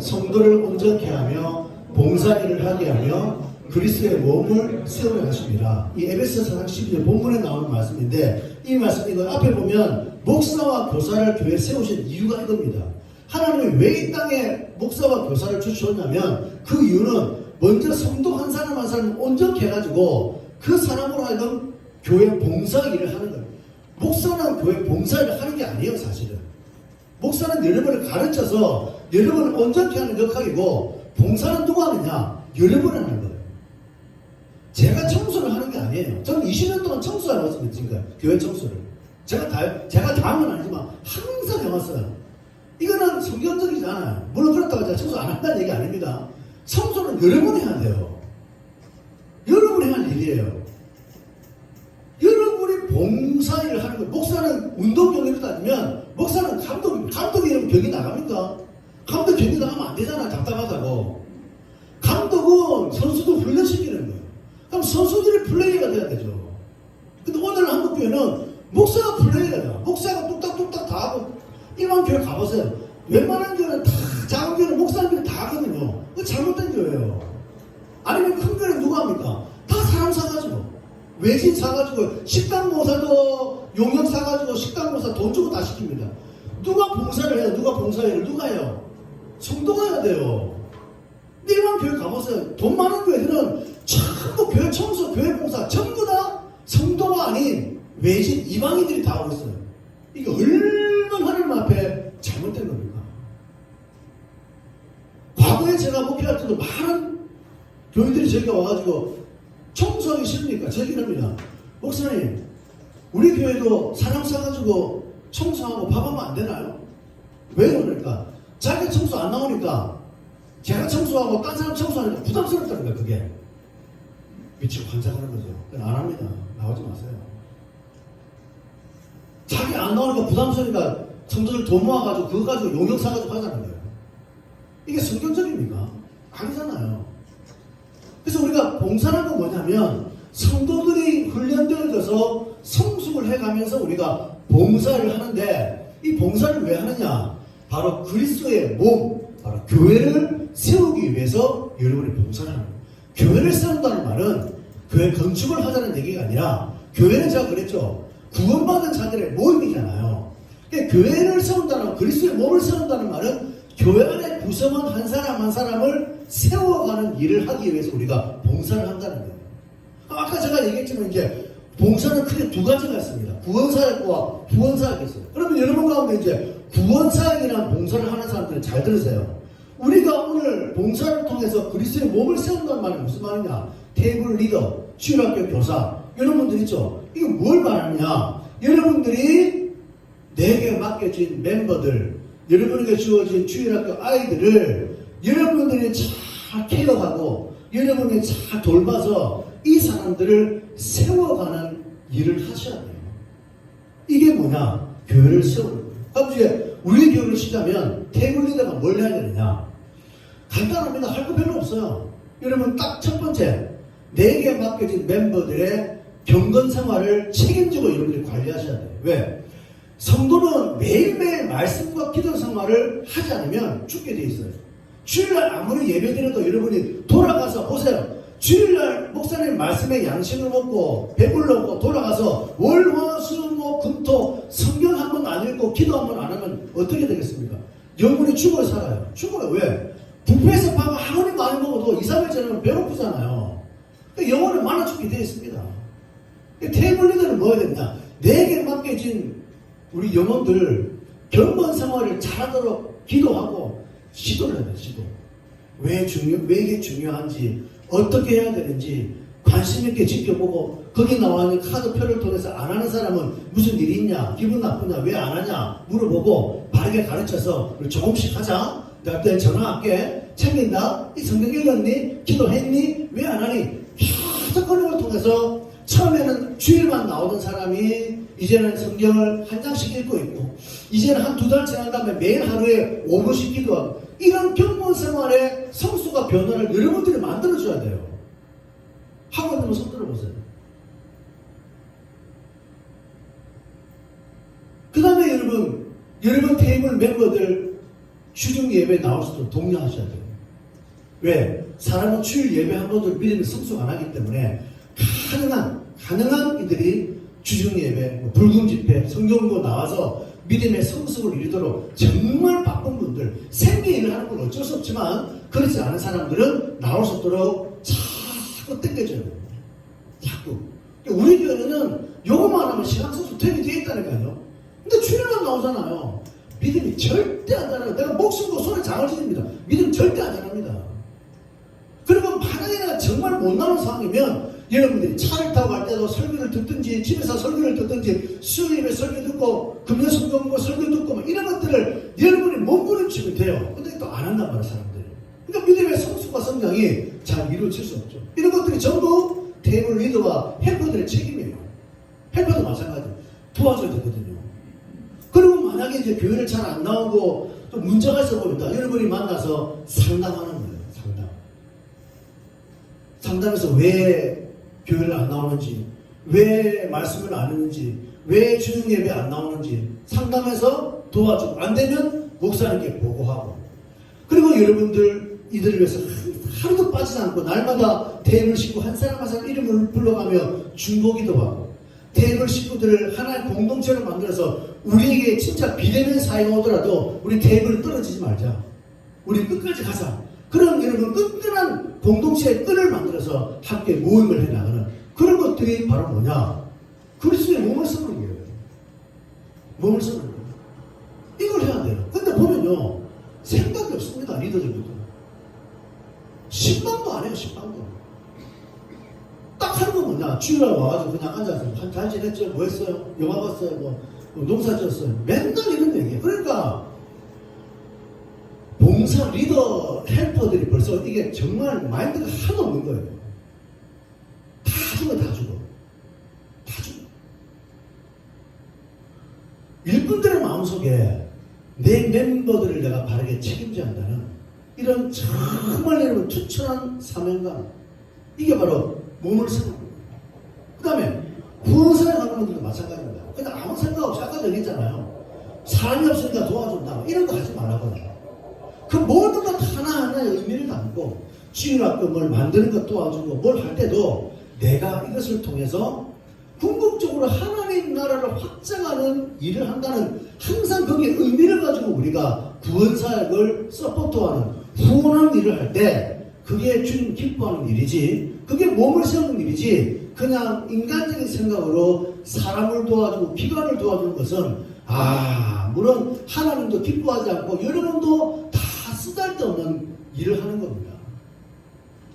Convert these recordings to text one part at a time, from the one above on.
성도를 온전케 하며 봉사일을 하게 하며 그리스도의 몸을 세우려 하십니다. 이 에베소서 12절 본문에 나오는 말씀인데, 이 말씀 이거 앞에 보면 목사와 교사를 교회에 세우신 이유가 이겁니다. 하나님이 왜 이 땅에 목사와 교사를 주셨냐면 그 이유는 먼저 성도 한 사람 한 사람을 온전케 해가지고 그 사람으로 하여금 교회 봉사일을 하는 거예요. 목사는 교회 봉사일을 하는 게 아니에요, 사실은. 목사는 여러분을 가르쳐서 여러분을 온전케 하는 역할이고, 봉사는 누가 하느냐? 여러분이 하는 거예요. 제가 청소를 하는 게 아니에요. 저는 20년 동안 청소하고 있습니다, 지금. 교회 청소를. 제가 다 한 건 아니지만 항상 해왔어요. 이거는 성경적이지 않아요. 물론 그렇다고 제가 청소 안 한다는 얘기 아닙니다. 청소는 여러분이 해야 돼요. 여러분이 할 일이에요. 여러분이 봉사일을 하는 거예요. 목사는 운동 경기를 따지면 목사는 감독이 이러면 경기 나갑니까? 감독 경기 나가면 안 되잖아, 답답하다고. 감독은 선수도 훈련시키는 거예요. 그럼 선수들이 플레이가 돼야 되죠. 근데 오늘 한국교회는 목사가 플레이가 돼요. 목사가 뚝딱뚝딱 다 하고, 일반 교회 가보세요. 웬만한 교회는 다, 작은 교회는 목사님들이 다 하거든요. 그거 잘못된 교회예요. 아니면 큰 교회는 누가 합니까? 다 사람 사가지고, 외진 사가지고, 식당 모사도 용역 사가지고 식당 모사 돈 주고 다 시킵니다. 누가 봉사를 해요? 누가 봉사를 누가 해요? 성도가 해야 돼요. 일반 교회 가보세요. 돈 많은 교회들은 전부 교회 청소, 교회 봉사 전부 다 성도가 아닌 외진 이방인들이 다 하고 있어요. 이게 얼마나 하나님 앞에 잘못된 겁니까? 과거에 제가 목회할 때도 많은 교인들이 저희가 와가지고 청소하기 싫으니까 저희는 합니다. 목사님, 우리 교회도 사람 사가지고 청소하고 밥하면 안 되나요? 왜 그러니까? 자기 청소 안 나오니까 제가 청소하고 딴 사람 청소하니까 부담스럽다는 거야, 그게. 미치고 환장하는 거죠. 그건 안 합니다. 나오지 마세요. 자기 안 나오니까 부담스러우니까 성도들 돈 모아가지고 그거 가지고 용역 사가지고 하자는 거예요. 이게 성경적입니까? 아니잖아요. 그래서 우리가 봉사라는 건 뭐냐면 성도들이 훈련되어져서 성숙을 해가면서 우리가 봉사를 하는데, 이 봉사를 왜 하느냐? 바로 그리스도의 몸, 바로 교회를 세우기 위해서 여러분이 봉사를 하는 거예요. 교회를 세운다는 말은 교회 건축을 하자는 얘기가 아니라, 교회는 제가 그랬죠. 구원받은 자들의 모임이잖아요. 그러니까 교회를 세운다는, 그리스도의 몸을 세운다는 말은 교회 안에 구성원 한 사람 한 사람을 세워가는 일을 하기 위해서 우리가 봉사를 한다는 거예요. 아까 제가 얘기했지만 이제 봉사는 크게 두 가지가 있습니다. 구원사역과 후원사역이 있어요. 그러면 여러분 가운데 이제 구원사역이라는 봉사를 하는 사람들은 잘 들으세요. 우리가 오늘 봉사를 통해서 그리스도의 몸을 세운다는 말이 무슨 말이냐? 테이블 리더, 주일학교 교사, 여러분들 있죠? 이게 뭘 말하느냐? 여러분들이 내게 맡겨진 멤버들, 여러분에게 주어진 주일학교 아이들을 여러분들이 잘 케어하고 여러분이 잘 돌봐서 이 사람들을 세워가는 일을 하셔야 돼요. 이게 뭐냐? 교회를 세우는 거예요. 그럼 이제 우리 교회를 치자면 테이블 리더가 뭘 해야 되느냐? 간단합니다. 할 거 별로 없어요. 여러분 딱 첫 번째, 내게 맡겨진 멤버들의 경건 생활을 책임지고 여러분들이 관리하셔야 돼요. 왜? 성도는 매일매일 말씀과 기도 생활을 하지 않으면 죽게 돼 있어요. 주일날 아무리 예배드려도 여러분이 돌아가서 보세요. 주일날 목사님 말씀에 양식을 먹고 배불러고 돌아가서 월, 화, 수, 목, 금, 토 성경 한 번 안 읽고 기도 한 번 안 하면 어떻게 되겠습니까? 영혼이 죽어 살아요. 죽어요. 왜? 뷔페에서 밥 아무리 많이 먹어도 2, 3일 지나면 배고프잖아요. 그러니까 영혼은 많아 죽게 되어 있습니다. 테이블 리더는 뭐 해야 되냐? 내게 맡겨진 우리 영혼들 경건 생활을 잘하도록 기도하고 지도를 해야 돼요. 지도. 왜 이게 중요한지, 어떻게 해야 되는지 관심 있게 지켜보고, 거기 나와 있는 카드표를 통해서 안 하는 사람은 무슨 일이 있냐, 기분 나쁘냐, 왜 안 하냐 물어보고 바르게 가르쳐서 우리 조금씩 하자. 내가 때 전화할게. 챙긴다. 이 성경 읽었니? 기도했니? 왜 안 하니? 계속 그런 걸 통해서 처음에는 주일만 나오던 사람이 이제는 성경을 한 장씩 읽고 있고, 이제는 한 2달 지난 다음에 매일 하루에 5분씩 기도하고, 이런 경건 생활의 성수가 변화를 여러분들이 만들어줘야 돼요. 하고 있는 거 손 들어보세요. 그 다음에 여러분 테이블 멤버들 주중 예배에 나올 수 있도록 독려하셔야 돼요. 왜? 사람은 주일 예배 한 번도 믿음이 성숙 안 하기 때문에 가능한 이들이 주중 예배, 불금 집회, 성경도 나와서 믿음의 성숙을 이루도록 정말 바쁜 분들, 생계 일을 하는 건 어쩔 수 없지만 그렇지 않은 사람들은 나올 수 있도록 자꾸 땡겨줘야 됩니다. 자꾸. 우리 교회는 요거만 하면 신앙성숙 되게 되어 있다니까요. 근데 주일만 나오잖아요. 믿음이 절대 안 자라요. 내가 목숨 고 손에 장을 지닙니다. 믿음 절대 안 자랍니다. 그리고 만약에 내가 정말 못 나오는 상황이면 여러분들이 차를 타고 갈 때도 설교를 듣든지 집에서 설교를 듣든지 수요일에 설교 듣고 금요 성경 설교 듣고 뭐 이런 것들을 여러분이 몸부림치면 돼요. 근데 또 안 한단 말이에요, 사람들이. 그러니까 믿음의 성숙과 성장이 잘 이루어질 수 없죠. 이런 것들이 전부 테이블 리더와 헬퍼들의 책임이에요. 헬퍼도 마찬가지예요. 도와줘야 되거든요. 그리고 만약에 이제 교회를 잘 안 나오고 또 문제가 있어 보인다. 여러분이 만나서 상담하는 거예요. 상담해서 왜 교회를 안 나오는지, 왜 말씀을 안 듣는지, 왜 주중 예배 안 나오는지 상담해서 도와주고, 안 되면 목사님께 보고하고, 그리고 여러분들 이들을 위해서 하루도 빠지지 않고 날마다 테이블 식구 한 사람 한 사람 이름을 불러가며 중보기도하고, 테이블 식구들을 하나의 공동체로 만들어서 우리에게 진짜 비대면 사이가 오더라도 우리 테이블을 떨어지지 말자. 우리 끝까지 가자. 그런 여러분 끈끈한 공동체의 끈을 만들어서 함께 모임을 해나가는 그런 것들이 바로 뭐냐? 그리스도의 몸을 쓰는 거예요. 몸을 쓰는 거예요. 이걸 해야 돼요. 근데 보면요, 생각이 없습니다. 리더들도. 신방도 안 해요. 신방도. 딱 하는 건 뭐냐? 주일날 와가지고 그냥 앉아서 잘 지냈죠? 뭐 했어요? 영화 봤어요? 뭐 농사 지었어요? 맨날 이런 얘기예요. 그러니까 봉사 리더 헬퍼들이 벌써 이게 정말 마인드가 하나도 없는 거예요. 다 죽어. 일꾼들의 마음속에 내 멤버들을 내가 바르게 책임져야 한다는 이런 정말 여러분 투철한 사명감, 이게 바로 몸을 쓰는 거예요. 그 다음에 후원사에 가는 분들도 마찬가지입니다. 그냥 아무 생각 없이 아까도 얘기했잖아요. 사람이 없으니까 도와준다. 이런 거 하지 말라고 해요. 그 모든 것 하나하나의 의미를 담고 주일학교 뭘 만드는 것 도와주고 뭘 할 때도 내가 이것을 통해서 궁극적으로 하나님 나라를 확장하는 일을 한다는 항상 거기에 의미를 가지고 우리가 구원사역을 서포트하는 후원하는 일을 할 때 그게 주님 기뻐하는 일이지, 그게 몸을 세우는 일이지, 그냥 인간적인 생각으로 사람을 도와주고 기관을 도와주는 것은 물론 하나님도 기뻐하지 않고 여러분도 다 쓰잘데없는 일을 하는 겁니다.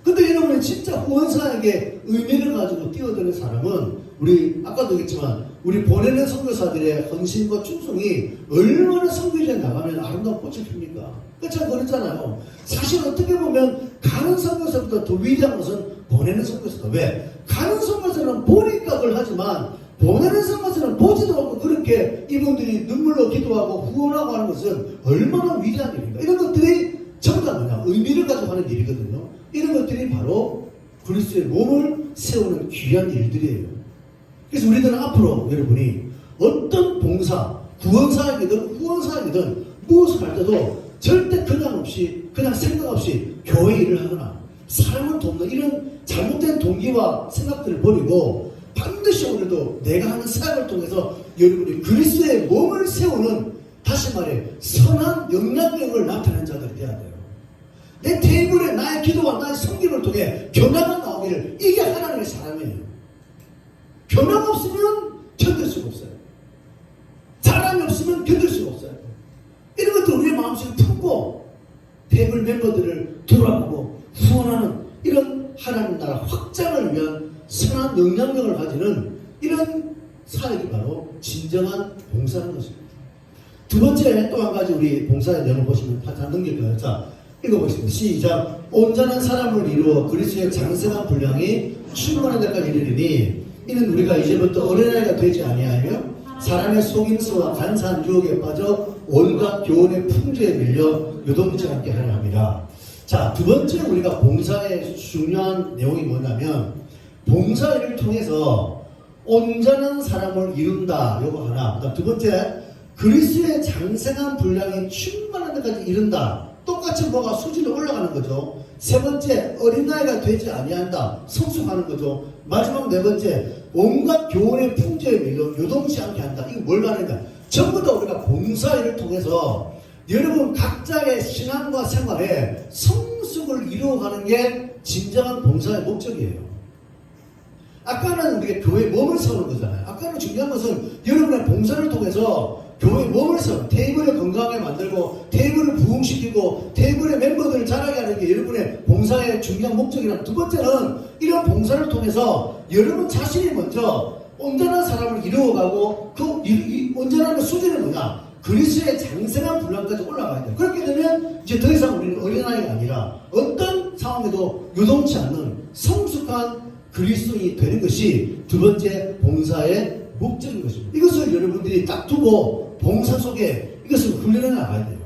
근데 여러분이 진짜 후원사에게 의미를 가지고 뛰어드는 사람은 우리 아까도 얘기했지만 우리 보내는 선교사들의 헌신과 충성이 얼마나 선교지에 나가면 아름다운 꽃을 핍니까? 참 그랬잖아요. 사실 어떻게 보면 가는 선교사보다 더 위대한 것은 보내는 선교사다. 왜? 가는 선교사는 보니까 그걸 하지만 보내는 선교사는 보지도 않고 그렇게 이분들이 눈물로 기도하고 후원하고 하는 것은 얼마나 위대한 일인가. 이런 것들이 전부 다 뭐냐? 의미를 가지고 하는 일이거든요. 이런 것들이 바로 그리스도의 몸을 세우는 귀한 일들이에요. 그래서 우리들은 앞으로 여러분이 어떤 봉사, 구원사역이든 후원사역이든 무엇을 할 때도 절대 그냥 생각 없이 교회 일을 하거나 사람을 돕는 이런 잘못된 동기와 생각들을 버리고 반드시 오늘도 내가 하는 사역을 통해서 여러분이 그리스도의 몸을 세우는, 다시 말해 선한 영향력을 나타내는 자들이 되어야 돼요. 내 테이블에 나의 기도와 나의 성김을 통해 변화가 나오기를, 이게 하나님의 사람이에요. 변화가 없으면 견딜 수가 없어요. 사람이 없으면 견딜 수가 없어요. 이런 것들 우리의 마음속에 품고 테이블 멤버들을 돌아보고 후원하는 이런 하나님 나라 확장을 위한 선한 영향력을 가지는 이런 사역이 바로 진정한 봉사라는 것입니다. 두 번째 또 한 가지 우리 봉사의 내용을 보시면 다 넘길까요? 자, 읽어보겠습니다. 시작. 온전한 사람을 이루어 그리스도의 장성한 분량이 충만한 데까지 이르리니 이는 우리가 이제부터 어린아이가 되지 아니하며 사람의 속임수와 간사한 유혹에 빠져 온갖 교훈의 풍조에 밀려 요동치 않게 하려 합니다. 자, 두 번째 우리가 봉사의 중요한 내용이 뭐냐면 봉사를 통해서 온전한 사람을 이룬다. 요거 하나. 두 번째, 그리스도의 장성한 분량이 충만한 하는 데까지 이른다. 똑같이 뭐가 수준이 올라가는 거죠. 세 번째, 어린아이가 되지 아니한다. 성숙하는 거죠. 마지막 네 번째, 온갖 교훈의 풍조에 요동치 않게 한다. 이거 뭘 말하는가? 전부 다 우리가 봉사일을 통해서 여러분 각자의 신앙과 생활에 성숙을 이루어가는 게 진정한 봉사의 목적이에요. 아까는 우리가 교회에 몸을 세우는 거잖아요. 아까는 중요한 것은 여러분의 봉사를 통해서 교회에 몸을 세우는, 테이블을 건강하게 만들고 테이블을 부흥시키고 테이블의 멤버들을 자라게 하는 게 여러분의 봉사의 중요한 목적이라. 두 번째는 이런 봉사를 통해서 여러분 자신이 먼저 온전한 사람을 이루어가고 그 온전한 수준은 뭐냐? 그리스도의 장성한 분량까지 올라가야 돼요. 그렇게 되면 이제 더 이상 우리는 어린아이가 아니라 어떤 상황에도 요동치 않는 성숙한 그리스도인이 되는 것이 두 번째 봉사의 목적인 것입니다. 이것을 여러분들이 딱 두고 봉사 속에 이것을 훈련해 나가야 돼요.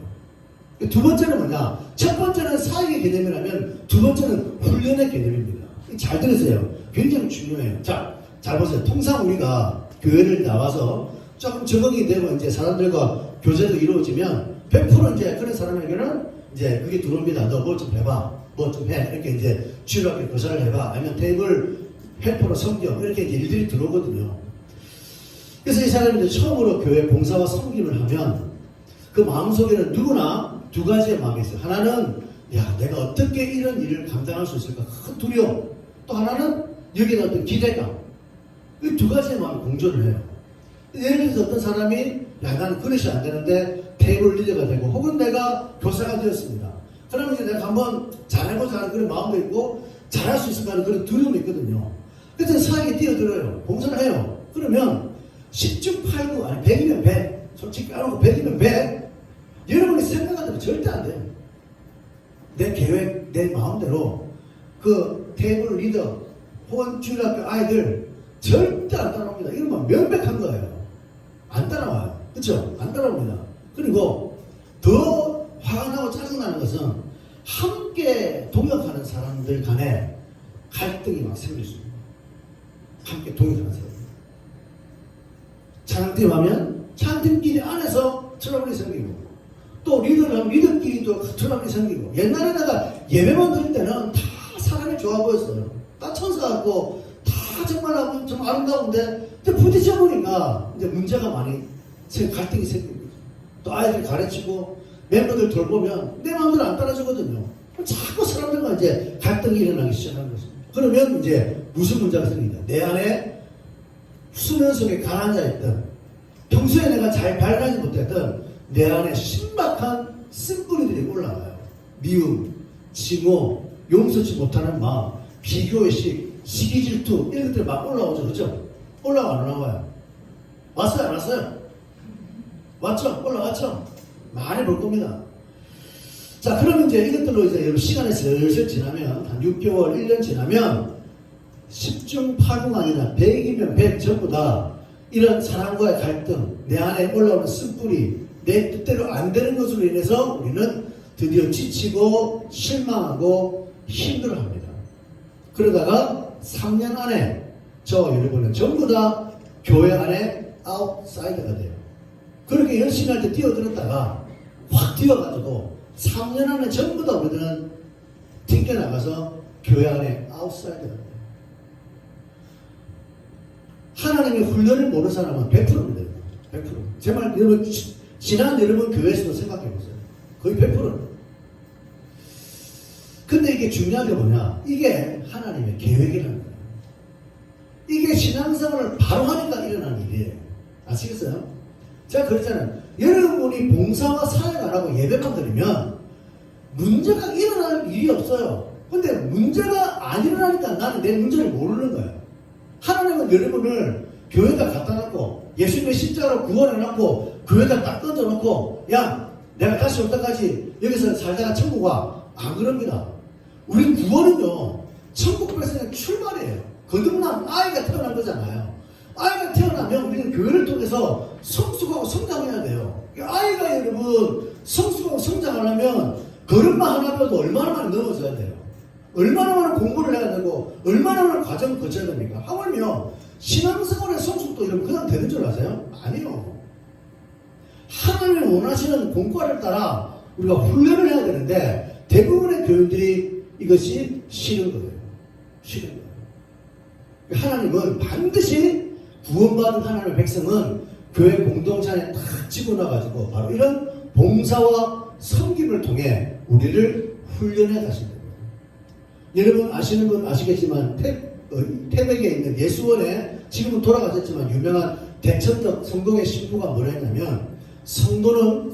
두 번째는 뭐냐? 첫 번째는 사역의 개념이라면 두 번째는 훈련의 개념입니다. 잘 들으세요. 굉장히 중요해요. 자, 잘 보세요. 통상 우리가 교회를 나와서 조금 적응이 되고 이제 사람들과 교제도 이루어지면 100% 이제 그런 사람에게는 이제 그게 들어옵니다. 너 뭐 좀 해봐. 뭐 좀 해. 이렇게 이제 주일학교 교사를 해봐. 아니면 테이블 헬퍼로 섬겨. 이렇게 이제 일들이 들어오거든요. 그래서 이 사람들이 처음으로 교회 봉사와 섬김을 하면 그 마음속에는 누구나 두 가지의 마음이 있어요. 하나는 야, 내가 어떻게 이런 일을 감당할 수 있을까? 큰 두려움. 또 하나는 여기에 어떤 기대감. 이 두 가지의 마음이 공존을 해요. 예를 들어서 어떤 사람이 야, 나는 그릇이 안 되는데 테이블 리더가 되고 혹은 내가 교사가 되었습니다. 그러면 이제 내가 한번 잘해보자 하는 그런 마음도 있고 잘할 수 있을까 하는 그런 두려움이 있거든요. 그래서 사역에 뛰어들어요. 봉사를 해요. 그러면 10중 8구 아니 100이면 100 솔직히 까놓고 100이면 100 여러분이 생각한 대로 절대 안 돼요. 내 계획 내 마음대로 그 테이블 리더 혹은 주일학교 아이들 절대 안 따라옵니다. 이러면 명백한 거예요. 안 따라와요. 그렇죠? 안 따라옵니다. 그리고 더 화가 나고 짜증나는 것은 함께 동역하는 사람들 간에 갈등이 막 생길 수 있습니다. 함께 동역하는 사람. 찬양팀 하면 찬양팀끼리 안에서 트러블이 생기고 또 리더를 하면 리더끼리도 트러블이 생기고 옛날에 내가 예배만 드릴 때는 다 사람이 좋아 보였어요. 다 천사 같고 다 정말 좀 아름다운데 부딪혀 보니까 이제 문제가 많이 갈등이 생기고 또 아이들 가르치고 멤버들 돌보면 내 마음대로 안 따라주거든요. 자꾸 사람들과 이제 갈등이 일어나기 시작하는 것입니다. 그러면 이제 무슨 문제가 생깁니다. 내 안에 수면 속에 가난한 자 있든 평소에 내가 잘 발견하지 못했던 내 안에 신박한 쓴뿌리들이 올라가요. 미움, 징후, 용서치 못하는 마음, 비교의식, 시기질투 이런 것들이 막 올라오죠. 그렇죠? 올라와 안 올라와요? 왔어요? 안 왔어요? 왔죠? 올라왔죠? 많이 볼 겁니다. 자, 그러면 이제 이것들로 이제 여러분 시간이 슬슬 지나면 한 6개월, 1년 지나면 10중 8중 아니라 100이면 100 전부 다 이런 사람과의 갈등, 내 안에 올라오는 쓴뿌리, 내 뜻대로 안 되는 것으로 인해서 우리는 드디어 지치고 실망하고 힘들어합니다. 그러다가 3년 안에 저 여러분은 전부 다 교회 안에 아웃사이더가 돼요. 그렇게 열심히 할 때 뛰어들었다가 확 뛰어가지고 3년 안에 전부 다 우리는 튕겨나가서 교회 안에 아웃사이더가 돼요. 하나님의 훈련을 모르는 사람은 100%입니다. 100%. 정말 여러분 지난 여러분 교회에서도 생각해보세요. 거의 100%입니다. 근데 이게 중요한 게 뭐냐? 이게 하나님의 계획이라는 거예요. 이게 신앙생활을 바로 하니까 일어나는 일이에요. 아시겠어요? 제가 그랬잖아요. 여러분이 봉사와 사역 안 하고 예배만 드리면 문제가 일어날 일이 없어요. 근데 문제가 안 일어나니까 나는 내 문제를 모르는 거예요. 하나님은 여러분을 교회에다 갖다 놓고 예수님의 십자가로 구원해놓고 교회에다 딱 던져놓고 야 내가 다시 올 때까지 여기서 살다가 천국 와. 안 그럽니다. 우리 구원은요 천국 백성의 출발이에요. 거듭난 아이가 태어난 거잖아요. 아이가 태어나면 우리는 교회를 통해서 성숙하고 성장해야 돼요. 아이가 여러분 성숙하고 성장하려면 걸음마 하나 펴도 얼마나 많이 넘어져야 돼요. 얼마나 많은 공부를 해야 되고 얼마나 많은 과정을 거쳐야 됩니까? 하물며 신앙생활의 성숙도 이러면 그냥 되는 줄 아세요? 아니요. 하나님이 원하시는 공과를 따라 우리가 훈련을 해야 되는데 대부분의 교인들이 이것이 싫은 거예요. 싫은 거예요. 하나님은 반드시 구원받은 하나님의 백성은 교회 공동체 안에 딱 집어넣어가지고 바로 이런 봉사와 섬김을 통해 우리를 훈련해 가신다. 여러분 아시는 분 아시겠지만 태백에 있는 예수원에 지금은 돌아가셨지만 유명한 대천덕 성동의 신부가 뭐라 했냐면 성도는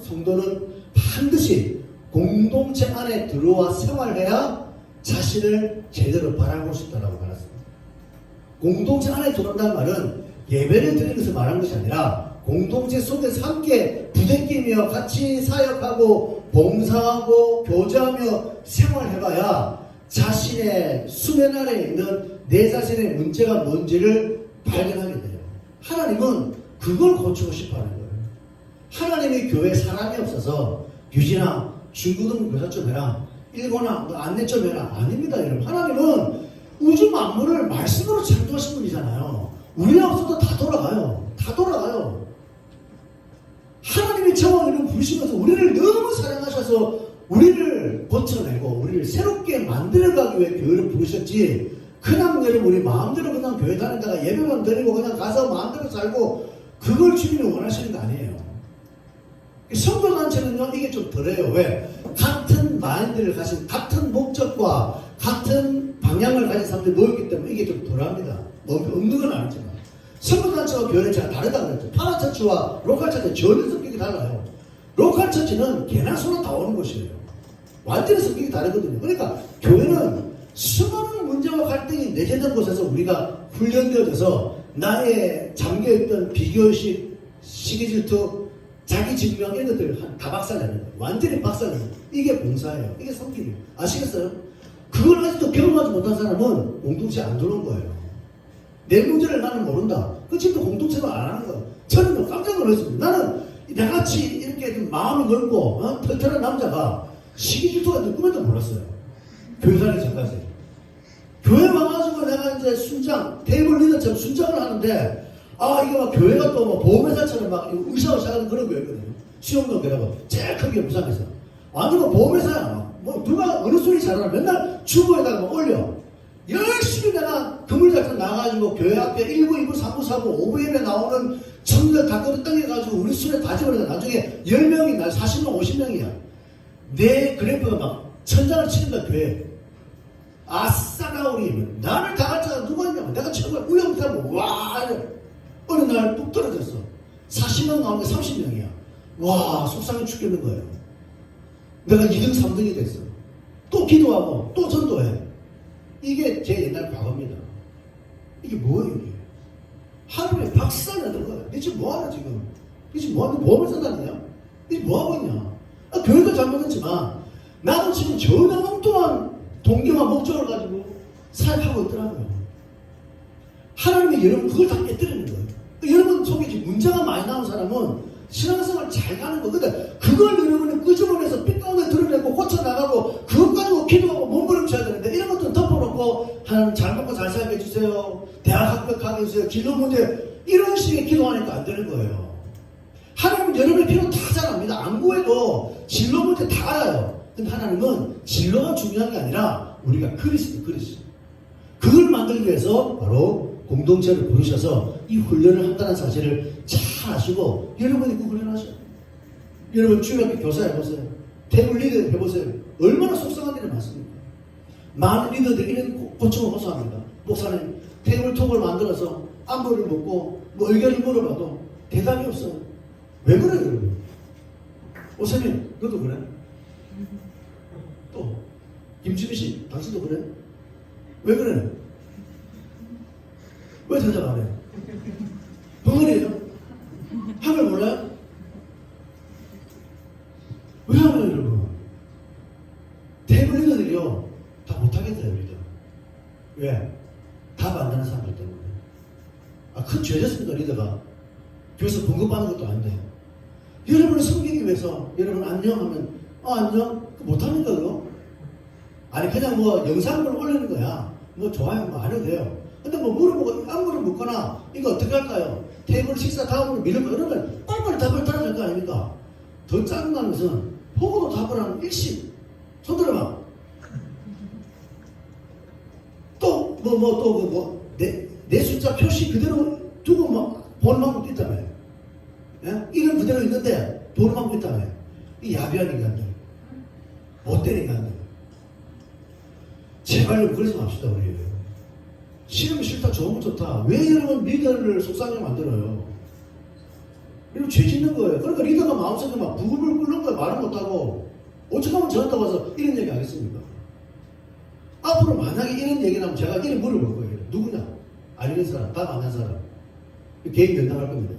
반드시 공동체 안에 들어와 생활해야 자신을 제대로 바라볼 수 있다고 말했습니다. 공동체 안에 들어온다는 말은 예배를 드리는 것을 말하는 것이 아니라 공동체 속에서 함께 부대끼며 같이 사역하고 봉사하고 교제하며 생활해봐야 자신의 수면 아래에 있는 내 자신의 문제가 뭔지를 발견하게 돼요. 하나님은 그걸 고치고 싶어 하는 거예요. 하나님이 교회에 사람이 없어서 유진아 중고등 교사 좀 해라, 일본아 안내 좀 해라. 아닙니다 여러분. 하나님은 우주 만물을 말씀으로 창조하신 분이잖아요. 우리 없어도 다 돌아가요. 다 돌아가요. 하나님이 저와 여러분 부르시면서 우리를 너무 사랑하셔서 우리를 고쳐내고 우리를 새롭게 만들어가기 위해 교회를 부르셨지, 그냥 여러분 우리 마음대로 그냥 교회 다니다가 예배만 드리고 그냥 가서 마음대로 살고 그걸 주님이 원하시는 거 아니에요. 성도단체는요 이게 좀 덜해요. 왜? 같은 마인드를 가진 같은 목적과 같은 방향을 가진 사람들이 모였기 때문에 이게 좀 덜합니다. 뭐 없는 건 아니지만 성도단체와 교회는 제가 다르다고 그랬죠. 파라처치와 로컬처치는 전혀 성격이 달라요. 로컬처치는 개나 소나 다 오는 곳이에요. 완전히 성격이 다르거든요. 그러니까 교회는 수많은 문제와 갈등이 내재된 곳에서 우리가 훈련되어져서 나의 잠겨있던 비교의식, 시기질투, 자기 증명 이런 것들을 다 박살내는 거예요. 완전히 박살내는 거예요. 이게 봉사예요. 이게 성격이에요. 아시겠어요? 그걸 아직도 경험하지 못한 사람은 공동체에 안 들어온 거예요. 내 문제를 나는 모른다. 그 집도 공동체가 안 하는 거예요. 저는 깜짝 놀랐습니다. 나는 나같이 이렇게 좀 마음이 넓고 털털한 남자가 시기질투가 있는 꿈에도 몰랐어요. 교회 다니기 전까지. 교회 와가지고 내가 이제 순장, 테이블 리더처럼 순장을 하는데 이게 막 교회가 또 뭐 보험회사처럼 막 의사하는 그런 거였거든요. 수영동 대라고 제일 크게 부산에서. 완전 뭐 보험회사야. 뭐 누가 어느 소리 잘하나 맨날 주보에다가 막 올려. 열심히 내가 그물작전 나가가지고 교회 앞에 1부, 2부, 3부, 4부, 5부 예배 나오는 청들 다 끌어당겨가지고 우리 술에 다 집어내서 나중에 10명이 나 40명, 50명이야. 내 그래프가 막 천장을 치는다 교회. 아싸가 우리 나를 다 같이 누가 있냐고. 내가 최고야. 우영타고 와 이래. 어느 날 뚝 떨어졌어. 40명 나오는 게 30명이야. 와 속상해 죽겠는 거예요. 내가 2등 3등이 됐어. 또 기도하고 또 전도해. 이게 제 옛날 과거입니다. 이게 뭐예요 이게? 하루에 박살나는 거야. 니 지금 뭐하냐 지금? 니 지금 뭐하냐? 보험회사 다니냐? 니 뭐하고 있냐? 교회도 잘못했지만 나도 지금 전혀 엉뚱한 동경과 목적을 가지고 사역하고 있더라고요. 하나님이 여러분 그걸 다 깨뜨리는 거예요. 여러분 속에 문제가 많이 나온 사람은 신앙생활 잘 가는 거. 근데 그걸 여러분이 끄집어내서 삐까운데 드러내고 고쳐나가고 그것 가지고 기도하고 몸부림쳐야 되는데 이런 것들은 덮어놓고 하나님 잘 먹고 잘 살게 해주세요. 대학 합격하게 해주세요. 진로 문제 이런 식의 기도하니까 안 되는 거예요. 하나님은 여러분의 필요 다 잘 압니다. 안 구해도 진로 문제 다 알아요. 근데 하나님은 진로가 중요한 게 아니라 우리가 그리스도. 그걸 만들기 위해서 바로 공동체를 부르셔서 이 훈련을 한다는 사실을 잘 아시고 여러분이 그 훈련하셔요. 여러분 중학교 교사 해보세요. 테이블 리더 해보세요. 얼마나 속상한 일이 많습니까? 많은 리더들이 이런 고충을 호소합니다. 목사님 테이블톡을 만들어서 안부를 묻고 뭐 의견을 물어봐도 대답이 없어요. 왜 그래요 여러분? 오세님 너도 그래? 또 김주미씨 당신도 그래? 왜 그래? 왜 대답 안 해? 벙어리예요? 하면 몰라요? 왜 하면 여러분? 대부분 리더들이요 다 못하겠어요 리더. 왜? 답 안 되는 사람들 때문에. 큰 죄졌습니다 리더가. 교회에서 봉급받는 것도 아닌데. 여러분을 섬기기 위해서 여러분 안녕 하면 안녕? 그거 못합니까 그거? 아니 그냥 뭐 영상을 올리는 거야. 뭐 좋아요 뭐 안 해도 돼요. 근데 뭐 물어보고 안무를 묻거나 이거 어떻게 할까요? 테이블 식사 다음으로 미룰까? 이러면 빨리빨리 답을 따라줄 거 아닙니까? 더 짜증나는 것은 보고도 답을 하는 일심. 손 들어봐. 내 숫자 표시 그대로 두고 보는 방법도 있다며. 예? 이름 그대로 있는데 보는 방법도 있다며. 이 야비한 인간들. 못된 인간들. 제발 그러지 맙시다, 우리. 싫으면 싫다, 좋으면 좋다. 왜 여러분 리더를 속상하게 만들어요? 이거 죄 짓는 거예요. 그러니까 리더가 마음속에 막 부글부글 끓는 거야. 말을 못하고. 어떻게 하면 저한테 와서 이런 얘기 하겠습니까? 앞으로 만약에 이런 얘기 나면 제가 이런 물어볼 거예요. 누구냐? 아는 사람, 다 아는 사람. 개인 면담할 겁니다.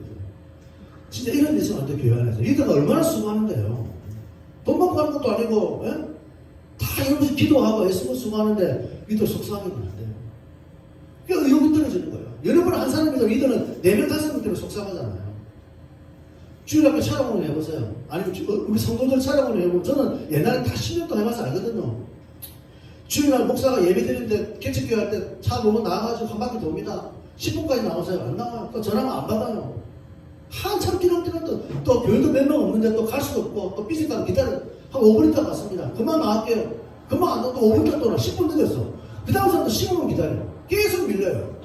진짜 이런 데 있으면 안 돼, 교회 안에서. 리더가 얼마나 수고하는데요. 돈 받고 하는 것도 아니고, 예? 다 이러면서 기도하고 애쓰고 수고하는데 리더 속상하게 안 돼요. 그러니까 의욕이 떨어지는 거예요. 여러분 한 사람이서 리더는 4명, 5명 때문에 속상하잖아요. 주일학교 촬영을 해보세요. 아니면 우리 성도들 촬영을 해보면 저는 옛날에 다 10년 동안 해봐서 알거든요. 주일날 목사가 예배 드리는데 개척교회 할 때 차 보고 나가가지고 한 바퀴 돕니다. 10분까지 나오세요. 안 나와요. 또 전화면 안 받아요. 한참 기록되는 또 교회도 몇 명 없는데 또 갈 수도 없고 또 삐질까지 기다려. 한 5분 있다 갔습니다. 그만 나갈게요. 금방 안 나고 또 5분 있다 또 10분 늦었어. 그 다음 사람도 15분 기다려. 계속 밀려요.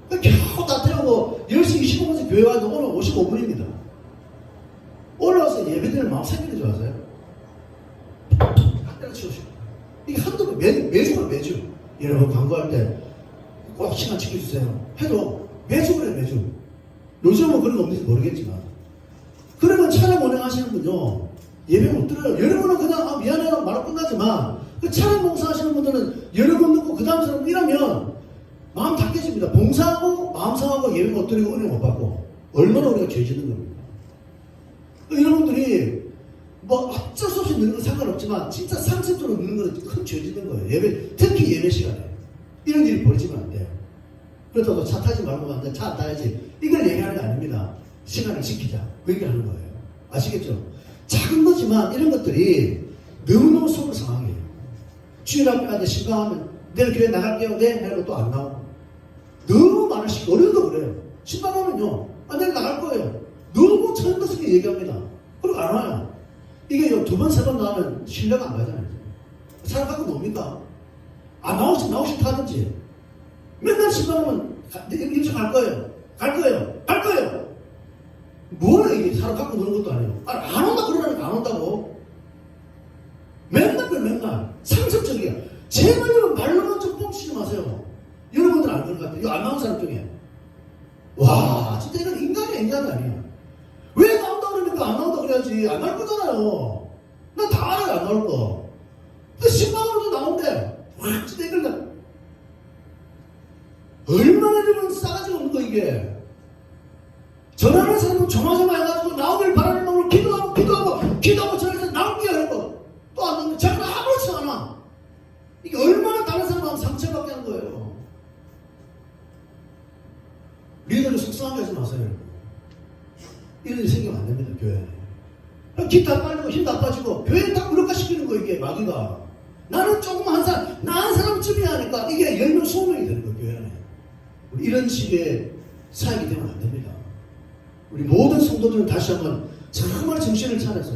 겨우 다 태우고 10시 25분에서 교회 와도 오늘 55분입니다. 올라와서 예배드리는 마음 생기는 줄 아세요? 딱 때려치우시고. 이게 한두 번, 매주. 여러분 광고할 때 꼭 시간 지켜주세요. 해도 매주 그래, 매주. 요즘은 그런 거 없는지 모르겠지만. 그러면 차량 운행하시는 분요, 예배 못 들어요. 여러분은 그냥, 미안해요. 말로 끝나지만, 그 차량 봉사하시는 분들은 여러 번 듣고 그 다음 사람 이러면 마음 다 깨집니다. 봉사하고, 마음 상하고 예배 못 드리고 은혜 못 받고. 얼마나 우리가 죄 짓는 겁니까? 여러분들이 어쩔 수 없이 넣는 건 상관없지만 진짜 상습적으로 넣는 건 큰 죄 짓는 거예요. 예배, 특히 예배 시간에 이런 일이 벌어지면 안 돼요. 그렇다고 차 타지 말고 안 돼. 차 안 타야지. 이걸 얘기하는 게 아닙니다. 시간을 지키자. 그 얘기하는 거예요. 아시겠죠? 작은 거지만 이런 것들이 너무너무 속을 상하게 해요. 주일 앞에 신방하면 내일 교회 나갈게요. 네? 하고 또 안 나오고. 너무 많으시고 어른도 그래요. 신방하면요. 내일 나갈 거예요. 너무 천연스럽게 얘기합니다. 그리고 안 와요. 이게 2번, 3번 나오면 신뢰가 안 가잖아요. 사람 갖고 뭡니까? 나오시 타든지. 맨날 신방하면 일찍 갈 거예요. 뭐래 이게 사람 갖고 노는 것도 아니에요. 안 온다 그러라니까 안 온다고. 맨날. 상습적이야. 제발 말로만 좀 뻥치지 마세요. 여러분들 안 그런 것 같아요. 이거 안 나온 사람 중에. 와, 진짜 이건 인간이 아니야. 왜 나온다 그러니까 안 나온다 그래야지. 안 나올 거잖아요. 나 다 알아요, 안 나올 거. 근데 10만원도 나온대. 와, 진짜 이걸 얼마나 좀 싸가지가 없는 거, 이게. 전화하는 사람은 조마조마해가지고 나오길 바라는 마음으로 기도하고 전화해서 나올게요, 이러고. 또 안 나오면 자기는 아무렇지도 않아. 이게 얼마나 다른 사람하고 상처받게 하는 거예요. 리더를 속상하게 하지 마세요, 여러분. 이런 일이 생기면 안 됩니다, 교회에. 기타 빠지고 힘 다 빠지고 교회에 다 무력화시키는 거, 이게 마귀가. 나는 조금 나 한 사람쯤이야 하니까 이게 10명, 20명이 되는 거예요, 교회 안에. 우리 이런 식의 사역이 되면 안 됩니다. 우리 모든 성도들은 다시 한번 정말 정신을 차려서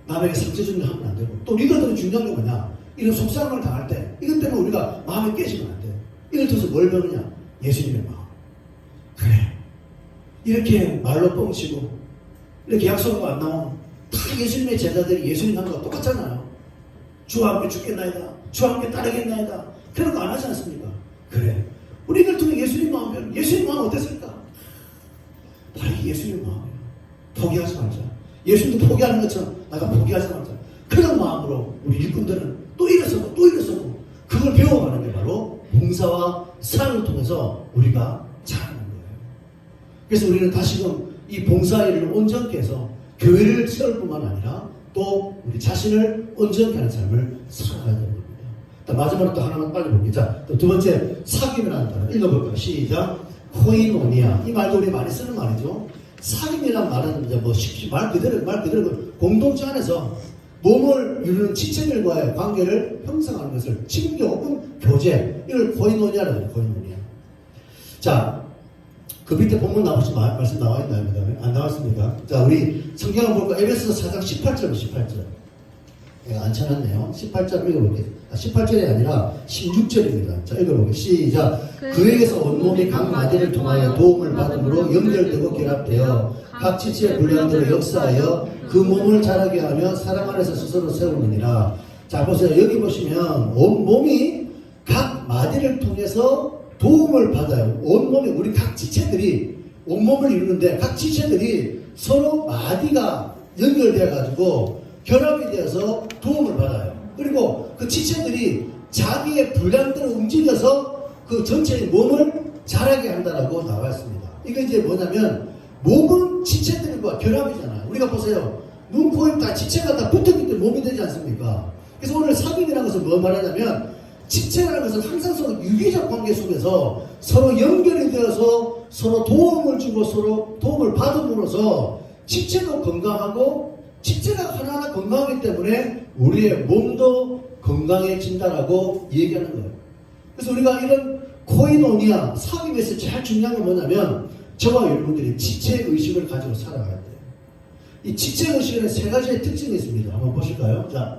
남에게 상처 주는 일 하면 안 되고, 또 리더들은 중요한 게 뭐냐, 이런 속상함을 당할 때 이것 때문에 우리가 마음이 깨지면 안 돼요. 이를 통해서 뭘 배우느냐, 예수님의 마음. 그래, 이렇게 말로 뻥치고 이렇게 약속하고 안 나오면 다 예수님의 제자들이 예수님 하는 거 똑같잖아요. 주와 함께 죽겠나이다, 주와 함께 따르겠나이다, 그런 거 안 하지 않습니까? 그래, 우리 이걸 통해 예수님 마음 배우는, 예수님 마음 어땠을까? 바로 예수님 마음이에요. 포기하지 말자. 예수님도 포기하는 것처럼 나가 포기하지 말자. 그런 마음으로 우리 일꾼들은 또 일어서고 그걸 배워가는 게 바로 봉사와 사랑을 통해서 우리가 잘하는 거예요. 그래서 우리는 다시금 이 봉사일을 온전케 해서 교회를 세울 뿐만 아니라 또 우리 자신을 온전케 하는 삶을 살아가야 되는 겁니다. 마지막으로 또 하나만 빨리 볼게요. 또 두 번째, 사귐이라는 단어 읽어볼까요? 시작. 코이노니아. 이 말도 우리 많이 쓰는 말이죠. 사귐이란 말은 이제 말 그대로 공동체 안에서 몸을 이루는 지체들과의 관계를 형성하는 것을 친교 혹은 교제, 이걸 코이노니아라고 해요. 코이노니아. 자, 그 밑에 본문 나오시 말씀 나와 있나요? 그 다음에 안 나왔습니까? 자, 우리 성경을 볼까? 에베소서 4장 18절, 18절. 내가 안 쳐놨네요. 18절 읽어볼게요. 18절이 아니라 16절입니다. 자, 읽어볼게요. 시작. 그에게서 온몸이 각 마디를 통하여 도움을 받음으로 연결되고 결합되어 각 지체의 분량대로 역사하여 그 몸을 자라게 하며 사랑 안에서 스스로 세우느니라. 자, 보세요. 여기 보시면 온몸이 각 마디를 통해서 도움을 받아요. 온몸이, 우리 각 지체들이 온몸을 이루는데 각 지체들이 서로 마디가 연결되어 가지고 결합이 되어서 도움을 받아요. 그리고 그 지체들이 자기의 분량대로 움직여서 그 전체의 몸을 자라게 한다라고 나와 있습니다. 이게 이제 뭐냐면 몸은 지체들과 결합이잖아요. 우리가 보세요. 눈, 코, 입 다 지체가 다 붙었기 때문에 몸이 되지 않습니까? 그래서 오늘 사귐이라는 것은 뭐 말하냐면 지체라는 것은 항상 서로 유기적 관계 속에서 서로 연결이 되어서 서로 도움을 주고 서로 도움을 받음으로써 지체도 건강하고 지체가 하나하나 건강하기 때문에 우리의 몸도 건강해진다라고 얘기하는 거예요. 그래서 우리가 이런 코이노니아, 사귐에서 제일 중요한 건 뭐냐면 저와 여러분들이 지체의식을 가지고 살아가야 돼요. 이 지체의식에는 세 가지의 특징이 있습니다. 한번 보실까요? 자,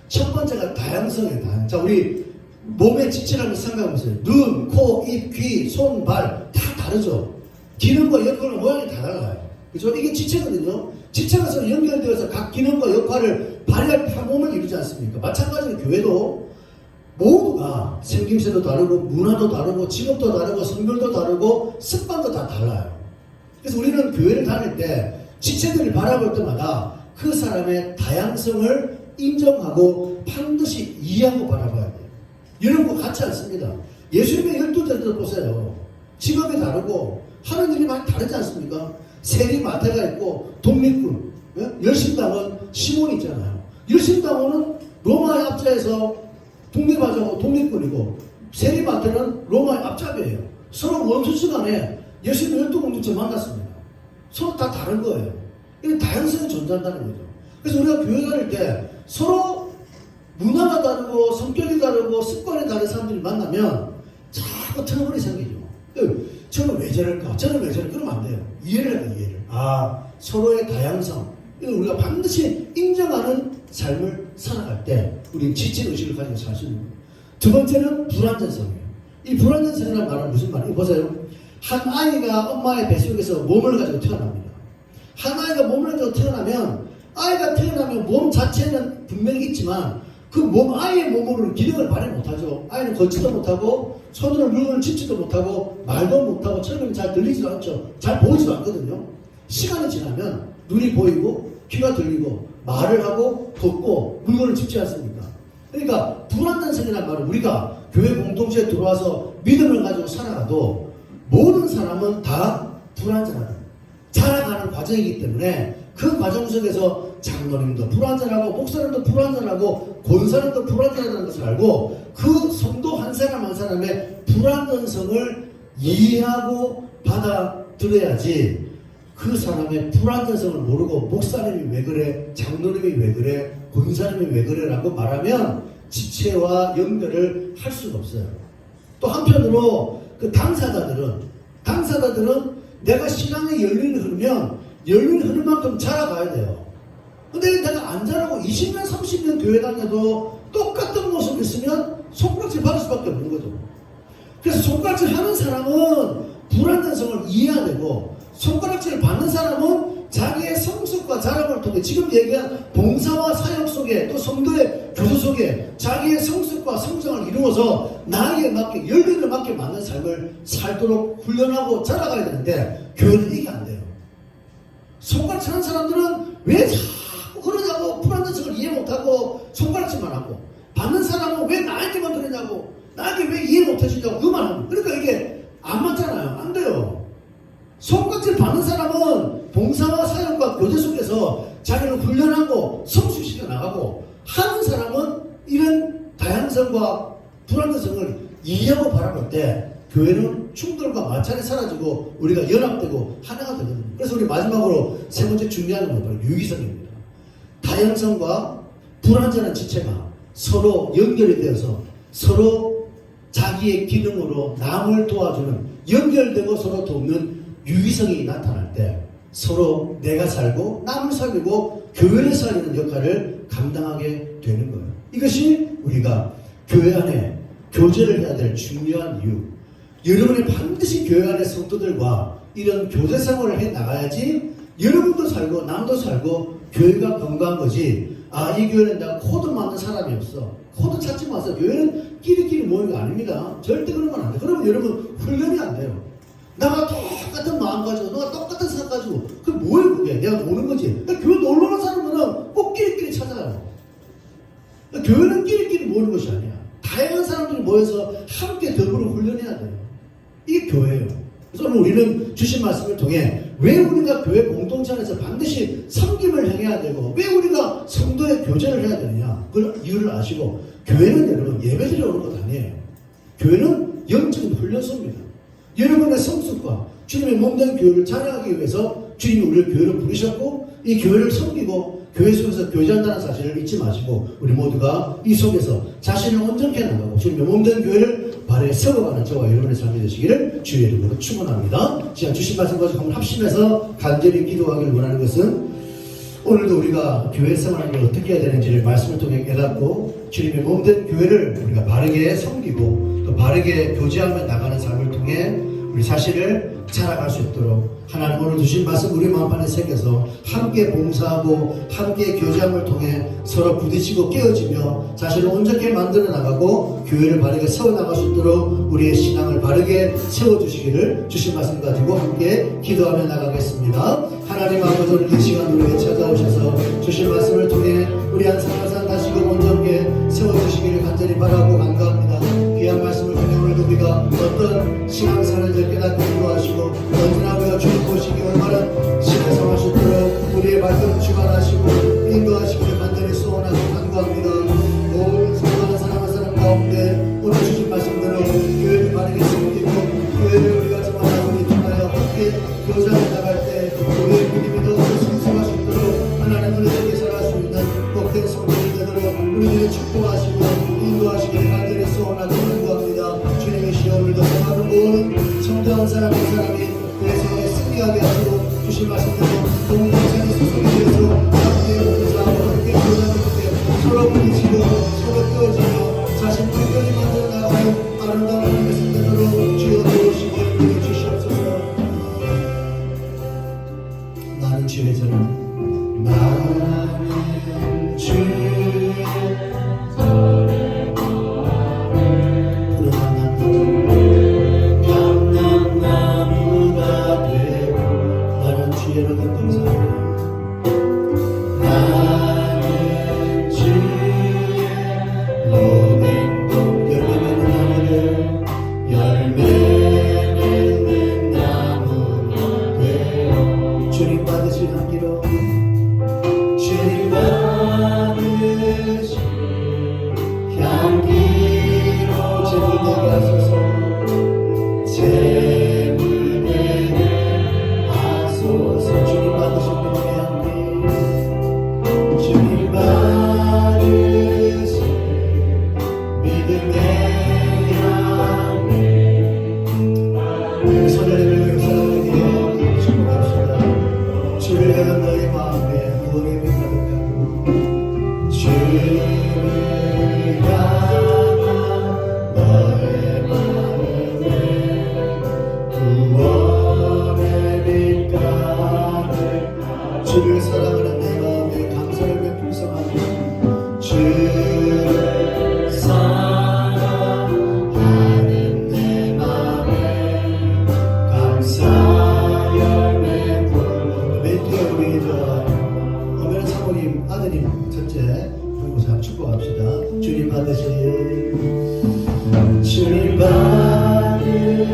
첫 번째가 다양성이에요. 다양. 자, 우리 몸의 지체라는 생각해보세요. 눈, 코, 입, 귀, 손, 발 다 다르죠. 기능과 역할과 모양이 다 달라요. 그죠? 이게 지체거든요. 지체가 서로 연결되어서 각 기능과 역할을 발휘할 몸을 이루지 않습니까? 마찬가지로 교회도 모두가 생김새도 다르고 문화도 다르고 직업도 다르고 성별도 다르고 습관도 다 달라요. 그래서 우리는 교회를 다닐 때 지체들을 바라볼 때마다 그 사람의 다양성을 인정하고 반드시 이해하고 바라봐야 돼요. 여러분과 같지 않습니다. 예수님의 12제자들 보세요. 직업이 다르고 하는 일이 많이 다르지 않습니까? 세리 마태가 있고 독립군, 열심당원 시몬이 있잖아요. 열심당원은 로마의 앞자에서 독립하자고 독립군이고 세리 마태는 로마의 앞잡이에요. 서로 원수수 간에 예수님 12공동체 만났습니다. 서로 다 다른 거예요. 이게 다양성이 존재한다는 거죠. 그래서 우리가 교회 다닐 때 서로 문화가 다르고 성격이 다르고 습관이 다른 사람들이 만나면 자꾸 트러블이 생기죠. 저는 왜 저럴까? 저는 왜 저럴까? 그러면 안 돼요. 이해를 해야 돼요. 이해를. 서로의 다양성. 이걸 우리가 반드시 인정하는 삶을 살아갈 때 우리 지체의식을 가지고 살 수 있는 거예요. 두 번째는 불완전성이에요. 이 불완전성이라는 말은 무슨 말이에요? 보세요. 한 아이가 엄마의 뱃속에서 몸을 가지고 태어납니다. 한 아이가 몸을 가지고 태어나면 아이가 태어나면 몸 자체는 분명히 있지만 그 몸, 아이의 몸으로는 기능을 발휘 못하죠. 아이는 걷지도 못하고 손으로 물건을 짚지도 못하고 말도 못하고 철음이 잘 들리지도 않죠. 잘 보이지도 않거든요. 시간이 지나면 눈이 보이고 귀가 들리고 말을 하고 걷고 물건을 짚지 않습니까? 그러니까 불완전성이라는 말은 우리가 교회 공동체에 들어와서 믿음을 가지고 살아가도 모든 사람은 다 불완전하다. 자라가는 과정이기 때문에 그 과정 속에서 장로님도 불완전하고 목사님도 불완전하고 권사님도 불완전하다는 것을 알고 그 성도 한 사람 한 사람의 불완전성을 이해하고 받아들여야지 그 사람의 불완전성을 모르고 목사님이 왜 그래, 장로님이 왜 그래, 권사님이 왜 그래라고 말하면 지체와 연결을 할 수가 없어요. 또 한편으로 그 당사자들은 내가 시간이 열리는 흐르면 열리는 흐름 만큼 자라가야 돼요. 근데 내가 안 자라고 20년, 30년 교회 다녀도 똑같은 모습이 있으면 손가락질 받을 수밖에 없는 거죠. 그래서 손가락질 하는 사람은 불완전성을 이해해야 되고 손가락질을 받는 사람은 자기의 성숙과 자랑을 통해 지금 얘기한 봉사와 사역 속에 또 성도의 교수 속에 자기의 성숙과 성장을 이루어서 나에게 맞게 열리를 맞게 맞는 삶을 살도록 훈련하고 자라가야 되는데 교회는 이게 안 돼요. 손가락질 하는 사람들은 왜 자꾸 그러냐고 불완전성을 이해 못하고 손가락질만 하고 받는 사람은 왜 나에게만 그러냐고 나에게 왜 이해 못해주냐고 그만 하고 그러니까 이게 안 맞잖아요. 안 돼요. 손가락질 받는 사람은 봉사와 사역과 교제 속에서 자기를 훈련하고 성숙시켜 나가고 하는 사람은 이런 다양성과 불완전성을 이해하고 바라볼 때 교회는 충돌과 마찰이 사라지고 우리가 연합되고 하나가 되거든요. 그래서 우리 마지막으로 세 번째 중요한 건 바로 유기성입니다. 다양성과 불완전한 지체가 서로 연결이 되어서 서로 자기의 기능으로 남을 도와주는 연결되고 서로 돕는 유기성이 나타날 때 서로 내가 살고 남을 살리고 교회를 살리는 역할을 감당하게 되는 거예요. 이것이 우리가 교회 안에 교제를 해야 될 중요한 이유. 여러분이 반드시 교회 안의 성도들과 이런 교제 생활을 해 나가야지 여러분도 살고 남도 살고 교회가 건강한 거지. 아, 이 교회는 내가 코드 맞는 사람이 없어. 코드 찾지 마세요. 교회는 끼리끼리 모이는 거 아닙니다. 절대 그런 건 안 돼요. 그러면 여러분 훈련이 안 돼요. 나가 똑같은 마음 가지고 너가 똑같은 생각 가지고 그게 뭐예요 그게? 내가 노는 거지. 그러니까 교회 놀러 오는 사람은 꼭 끼리끼리 찾아요. 그러니까 교회는 끼리끼리 모이는 것이 아니야. 다양한 사람들이 모여서 함께 더불어 훈련해야 돼요. 이게 교회예요. 그래서 오늘 우리는 주신 말씀을 통해 왜 우리가 교회 공동체 안에서 반드시 섬김을 행해야 되고 왜 우리가 성도의 교제를 해야 되느냐 그걸 이유를 아시고 교회는 여러분 예배드리러 오는 것 아니에요. 교회는 영적인 훈련소입니다. 여러분의 성숙과 주님의 몸된 교회를 자랑하기 위해서 주님이 우리를 교회로 부르셨고 이 교회를 섬기고 교회 속에서 교제한다는 사실을 잊지 마시고 우리 모두가 이 속에서 자신을 온전케 나가고 주님의 몸된 교회를 발에 세워가는 저와 여러분의 삶이 되시기를 주의 이름으로 축원합니다. 지금 주신 말씀 가지고 한번 합심해서 간절히 기도하기를 원하는 것은 오늘도 우리가 교회 생활을 어떻게 해야 되는지를 말씀을 통해 깨닫고 주님의 몸된 교회를 우리가 바르게 섬기고 또 바르게 교제하며 나가는 삶을 통해 우리 자신을 자라갈 수 있도록 하나님 오늘 주신 말씀 우리 마음판에 새겨서 함께 봉사하고 함께 교제함을 통해 서로 부딪히고 깨어지며 자신을 온전히 만들어 나가고 교회를 바르게 세워나갈 수 있도록 우리의 신앙을 바르게 세워주시기를 주신 말씀 가지고 함께 기도하며 나가겠습니다. 하나님 아버지 오늘 이 시간 우리에게 찾아오셔서 주신 말씀을 통해 우리 한 사람 한 사람 다시금 온전히 세워주시기를 간절히 바라고 간구합니다. 귀한 말씀을 통해 오늘도 우리가 어떤 신앙생활을 깨닫고 인도하시고 언제나 우리가 주님 보시기 얼마나 신앙생활 수 있도록 우리의 말씀을 주관하시고 인도하시기를 간절히 소원하고 간구합니다. 온 성도한 사람 한 사람 가운데 오늘 주신 말씀대로 교회를 바르게 섬기고 교회를 우리가 정말 우리 통하여 함께 교제하며 나갈 때 우리의 믿음이 더 성숙할 수 있도록 하나님을 함께 살아갈 수 있는 복된 성도들이 되도록 우리들을 축복하시고 인도하시기를 간절히 소원하고 간구합니다. 주님의 시험을 더 하는 모든 성도 한 사람 한 사람이 내 생에 승리하게 하시고 주신 말씀대로 공동체의 소속이 되어서 함께 봉사하고 함께 교제하는데 서로 부딪히고 서로 깨어지며 자신 불편히 만들어 나가는 아름다운 하나님의 성도로 주여 도우시고 인도해 주시옵소서. 나는 주의 전은 나는 주의 주를 사랑하는 내 마음에 감사를 베풀성하며 주를 사랑하는 내 마음에 감사 열매 부어 멘트에 우리 어머니 사모님 아드님 첫째 부모님 축복합시다. 주님 받으실 주님 받으실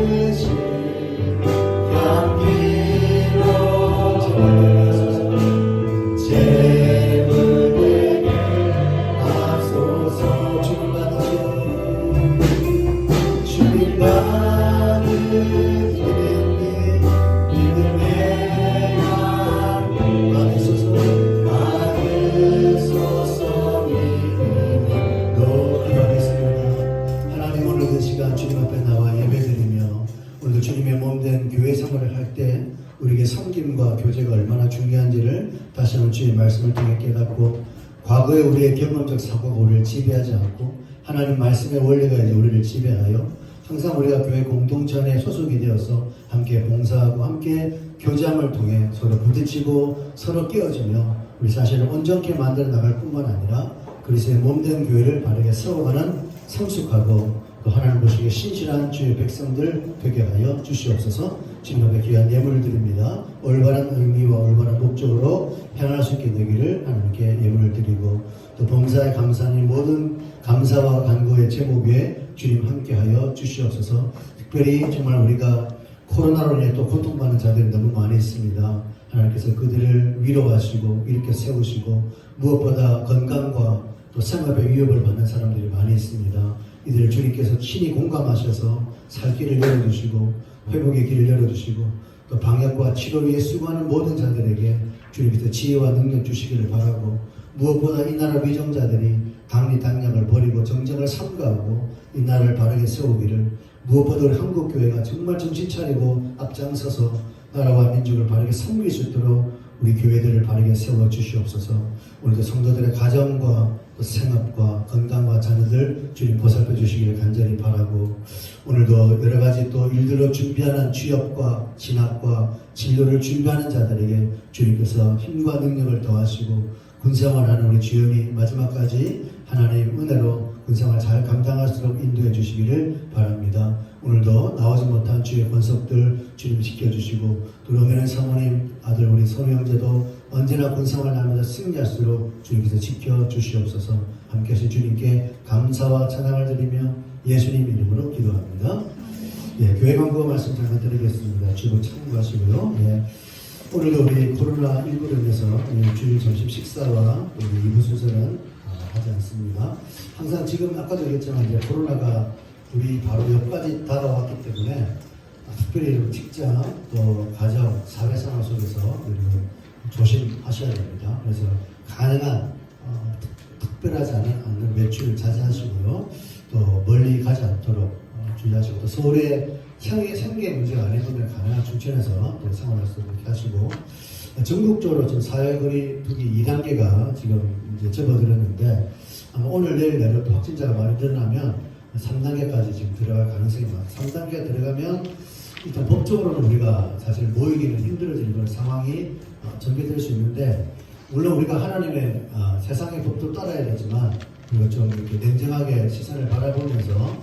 주님의 몸된 교회 생활을 할 때 우리에게 섬김과 교제가 얼마나 중요한지를 다시 한번 주의 말씀을 통해 깨닫고, 과거의 우리의 경험적 사고가 우리를 지배하지 않고 하나님 말씀의 원리가 이제 우리를 지배하여 항상 우리가 교회 공동체 안에 소속이 되어서 함께 봉사하고 함께 교제함을 통해 서로 부딪히고 서로 깨어주며 우리 자신을 온전케 만들어 나갈 뿐만 아니라 그리스도의 몸된 교회를 바르게 세워가는 성숙하고 또 하나님 보시기에 신실한 주의 백성들 되게 하여 주시옵소서. 주님 앞에 귀한 예물을 드립니다. 올바른 의미와 올바른 목적으로 행할 수 있게 되기를 하나님께 예물을 드리고, 또 봉사에 감사하는 모든 감사와 간구의 제목 위에 주님 함께하여 주시옵소서. 특별히 정말 우리가 코로나로 인해 또 고통받는 자들이 너무 많이 있습니다. 하나님께서 그들을 위로하시고 일으켜 세우시고, 무엇보다 건강과 또 생업의 위협을 받는 사람들이 많이 있습니다. 이들을 주님께서 친히 공감하셔서 살 길을 열어주시고 회복의 길을 열어주시고, 또 방역과 치료 위에 수고하는 모든 자들에게 주님께서 지혜와 능력 주시기를 바라고, 무엇보다 이 나라 위정자들이 강리당량을 버리고 정정을 삼가하고 이 나라를 바르게 세우기를, 무엇보다 우리 한국교회가 정말 정신 차리고 앞장서서 나라와 민족을 바르게 섬길 수 있도록 우리 교회들을 바르게 세워 주시옵소서. 오늘도 성도들의 가정과 또 생업과 건강과 자녀들 주님 보살펴 주시기를 간절히 바라고, 오늘도 여러 가지 또 일들로 준비하는 취업과 진학과 진로를 준비하는 자들에게 주님께서 힘과 능력을 더하시고 군생활하는 우리 주연이 마지막까지 하나님 은혜로 군생활 잘 감당할수록 인도해 주시기를 바랍니다. 오늘도 나오지 못한 주의 권속들 주님 지켜주시고, 또 로메는 사모님 아들 우리 선우 형제도 언제나 군생활 하면서 승리할수록 주님께서 지켜주시옵소서. 함께 하신 주님께 감사와 찬양을 드리며 예수님 이름으로 기도합니다. 예, 교회 광고 말씀 잠깐 드리겠습니다. 주보 참고하시고요. 예, 오늘도 우리 코로나19로 인해서 주일 점심 식사와 우리 2부 순서는 하지 않습니다. 항상 지금 아까도 얘기했지만 이제 코로나가 우리 바로 옆까지 다가왔기 때문에 특별히 직장 또 가정 사회생활 속에서 여러분 조심하셔야 됩니다. 그래서 가능한 특별하지 않는 외출을 자제하시고요. 또 멀리 가지 않도록 주의하시고, 또 서울에 생계 문제가 아닌 분들 가능한 춘천에서 또 생활할 수 있게 하시고, 전국적으로 지금 사회거리 두기 2단계가 지금 이제 접어들었는데 아마 오늘 내일 내로 또 확진자가 많이 늘어나면 3단계까지 지금 들어갈 가능성이 많습니다. 3단계가 들어가면 일단 법적으로는 우리가 사실 모이기는 힘들어지는 그런 상황이 전개될 수 있는데, 물론 우리가 하나님의 세상의 법도 따라야 되지만 우리가 좀 이렇게 냉정하게 시선을 바라보면서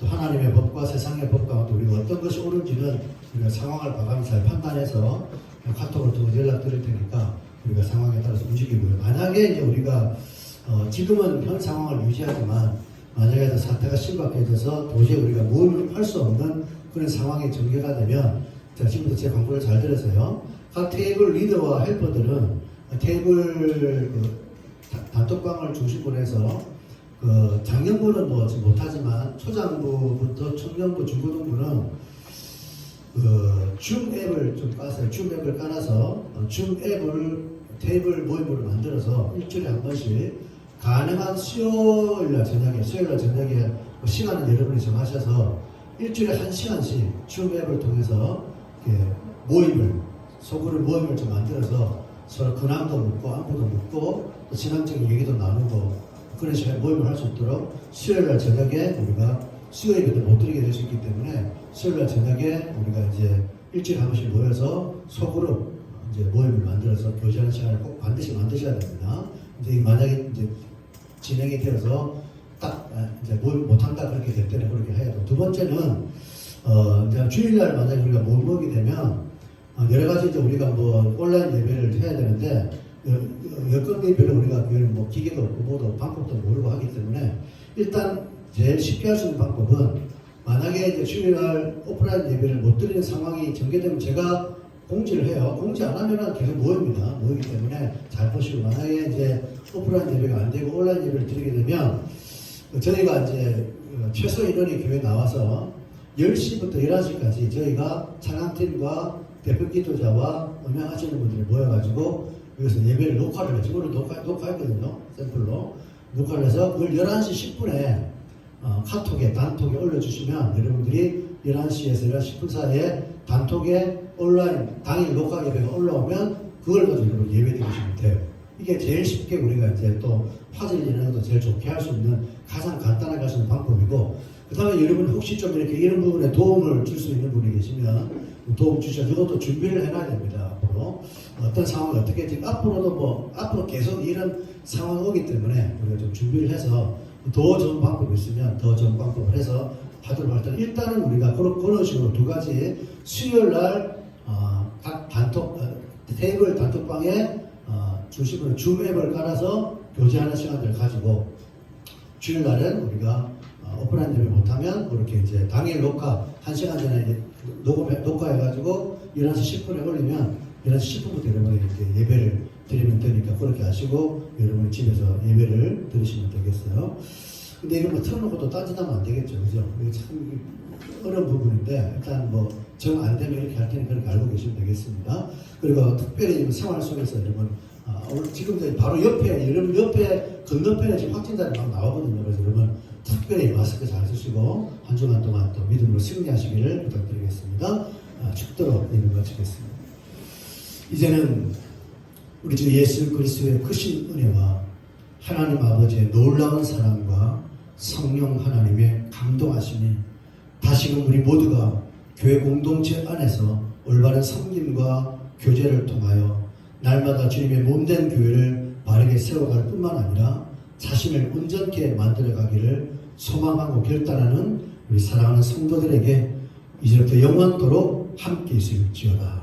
또 하나님의 법과 세상의 법과 또 우리가 어떤 것이 옳은지는 우리가 상황을 과감히 잘 판단해서 카톡을 통해 연락 드릴 테니까 우리가 상황에 따라서 움직이고요. 만약에 이제 우리가 지금은 현 상황을 유지하지만 만약에 사태가 심각해져서 도저히 우리가 뭘 할 수 없는 그런 상황이 전개가 되면, 자, 지금부터 제 광고를 잘 들으세요. 각 테이블 리더와 헬퍼들은 테이블 단톡방을 중심으로 해서 장년부는 뭐 못하지만 초장부부터 청년부, 중고등부는 줌 앱을 좀 까세요. 줌 앱을 깔아서 줌 앱을 테이블 모임으로 만들어서 일주일에 한 번씩 가능한 수요일날 저녁에 시간은 여러분이 정하셔서 일주일에 1시간씩 줌 앱을 통해서 소그룹 모임을 좀 만들어서 서로 근황도 묻고 안부도 묻고 또 신앙적인 얘기도 나누고 그런 시간에 모임을 할 수 있도록 수요일날 저녁에 우리가 수요일에도 못 드리게 될 수 있기 때문에 수요일날 저녁에 우리가 이제 일주일에 한 번씩 모여서 소그룹 이제 모임을 만들어서 교제하는 시간을 꼭 반드시 만드셔야 됩니다. 이제 만약에 이제 진행이 되어서 딱 이제 모임 못한다 그렇게 될 때는 그렇게 해야 돼요. 두 번째는 이제 주일날 만약에 우리가 모이게 되면 여러 가지 이제 우리가 뭐 온라인 예배를 해야 되는데 여건대별로 우리가 뭐 기계도 없고 뭐도 방법도 모르고 하기 때문에 일단 제일 쉽게 할 수 있는 방법은, 만약에 이제 주일날 오프라인 예배를 못 드리는 상황이 전개되면 제가 공지를 해요. 공지 안 하면은 계속 모이기 때문에 잘 보시고, 만약에 이제 오프라인 예배가 안 되고 온라인 예배를 드리게 되면 저희가 이제 최소 인원이 교회에 나와서 10시부터 11시까지 저희가 찬양팀과 대표 기도자와 음향하시는 분들이 모여가지고 여기서 예배를 녹화를 해요. 지금 녹화했거든요. 샘플로. 녹화를 해서 그걸 11시 10분에 카톡에 단톡에 올려주시면 여러분들이 11시에서 11시 10분 사이에 단톡에 온라인 당일 녹화 예배가 올라오면 그걸 가지고 여러분 예배 드리시면 돼요. 이게 제일 쉽게 우리가 이제 또 화제를 내는 것도 제일 좋게 할 수 있는 가장 간단하게 할 수 있는 방법이고, 그 다음에 여러분 혹시 좀 이렇게 이런 부분에 도움을 줄 수 있는 분이 계시면 도움 주셔서 이것도 준비를 해놔야 됩니다. 앞으로 어떤 상황을 어떻게 지금 앞으로도 뭐 앞으로 계속 이런 상황이 오기 때문에 우리가 좀 준비를 해서 더 좋은 방법이 있으면 더 좋은 방법을 해서 하도록 할 때는 일단은 우리가 그런 식으로 두 가지 수요일 날 각 단톡 테이블 단톡방에 주시면 줌 앱을 깔아서 교제하는 시간들을 가지고, 주일 날은 우리가 오프라인 예배 못하면 그렇게 이제 당일 녹화 1시간 전에 이제 녹화해가지고 11시 10분에 올리면 11시 10분부터 여러분이 이제 예배를 드리면 되니까 그렇게 하시고 여러분이 집에서 예배를 드리시면 되겠어요. 근데 이런 거 틀어놓고 또 딴짓하면 안 되겠죠, 그죠? 이게 참 어려운 부분인데 일단 뭐 정 안 되면 이렇게 할 테니 그렇게 알고 계시면 되겠습니다. 그리고 특별히 생활 속에서 여러분 오늘 지금 바로 옆에 여러분 옆에 건너편에 지금 확진자들이 막 나오거든요. 그래서 여러분 특별히 마스크 잘 쓰시고 한 주간 동안 또 믿음으로 승리하시기를 부탁드리겠습니다. 축도로 이름 마치겠습니다. 이제는 우리 주 예수 그리스도의 크신 은혜와 하나님 아버지의 놀라운 사랑과 성령 하나님의 감동하심이 다시금 우리 모두가 교회 공동체 안에서 올바른 섬김과 교제를 통하여 날마다 주님의 몸된 교회를 바르게 세워갈 뿐만 아니라 자신을 온전케 만들어가기를 소망하고 결단하는 우리 사랑하는 성도들에게 이제부터 영원토록 함께 있을지어다.